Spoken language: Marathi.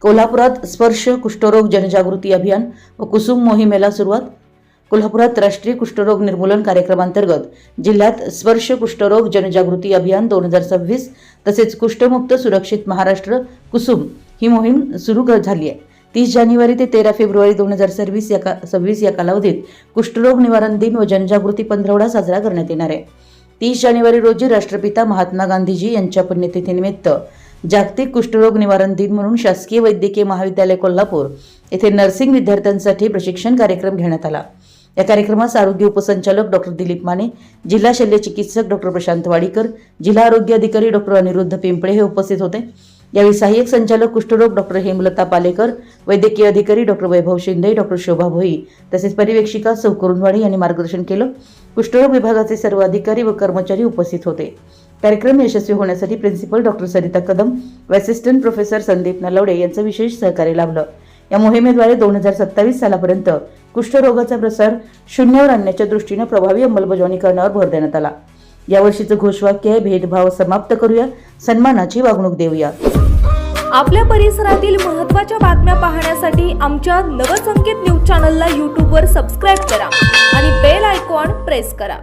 कोल्हापुरात स्पर्श कुष्ठरोग जनजागृती अभियान व कुसुम मोहिमेला सुरुवात। कोल्हापुरात राष्ट्रीय कुष्ठरोग निर्मूलन कार्यक्रमांतर्गत जिल्ह्यात स्पर्श कुष्ठरोग जनजागृती अभियान 2026 तसेच कुष्ठमुक्त सुरक्षित महाराष्ट्र कुसुम ही मोहीम सुरू झाली आहे। 30 जानेवारी ते 13 फेब्रुवारी 2026 या कालावधीत कुष्ठरोग निवारण दिन व जनजागृती पंधरवडा साजरा करण्यात येणार आहे। 30 जानेवारी रोजी राष्ट्रपिता महात्मा गांधीजी यांच्या पुण्यतिथीनिमित्त जागतिक कुष्ठरोग निवारण दिन म्हणून शासकीय वैद्यकीय महाविद्यालय कोल्हापूर येथे नर्सिंग विद्यार्थ्यांसाठी प्रशिक्षण कार्यक्रम घेण्यात आला। या कार्यक्रमास आरोग्य उपसंचालक डॉक्टर दिलीप माने, जिल्हा शल्य चिकित्सक डॉक्टर प्रशांत वाडीकर, जिल्हा आरोग्य अधिकारी डॉक्टर अनिरुद्ध पिंपळे हे उपस्थित होते। यावेळी सहाय्यक संचालक कुष्ठरोग डॉक्टर हेमलता पालेकर, वैद्यकीय अधिकारी डॉक्टर वैभव शिंदे, डॉक्टर शोभा भोई तसेच पर्यवेक्षिका सौ कुरुंदवाडी यांनी मार्गदर्शन केलं। कुष्ठरोग विभागाचे सर्व अधिकारी व कर्मचारी उपस्थित होते। कार्यक्रम यशस्वी होण्यासाठी प्रिन्सिपल डॉक्टर सरिता कदम व असिस्टंट प्रोफेसर संदीप नलवडे यांचं विशेष सहकार्य लाभलं। या मोहिमेद्वारे 2027 सालापर्यंत कुष्ठरोगाचा प्रसार शून्यावर आणण्याच्या दृष्टीने प्रभावी अंमलबजावणी करण्यावर भर देण्यात आला। यावर्षीचं घोषवाक्य आहे, भेदभाव समाप्त करूया, सन्मानाची वागणूक देऊया। आपल्या परिसरातील महत्त्वाच्या बातम्या पाहण्यासाठी आमच्या नवसंकेत न्यूज चॅनलला YouTube वर सबस्क्राइब करा आणि बेल आयकॉन प्रेस करा।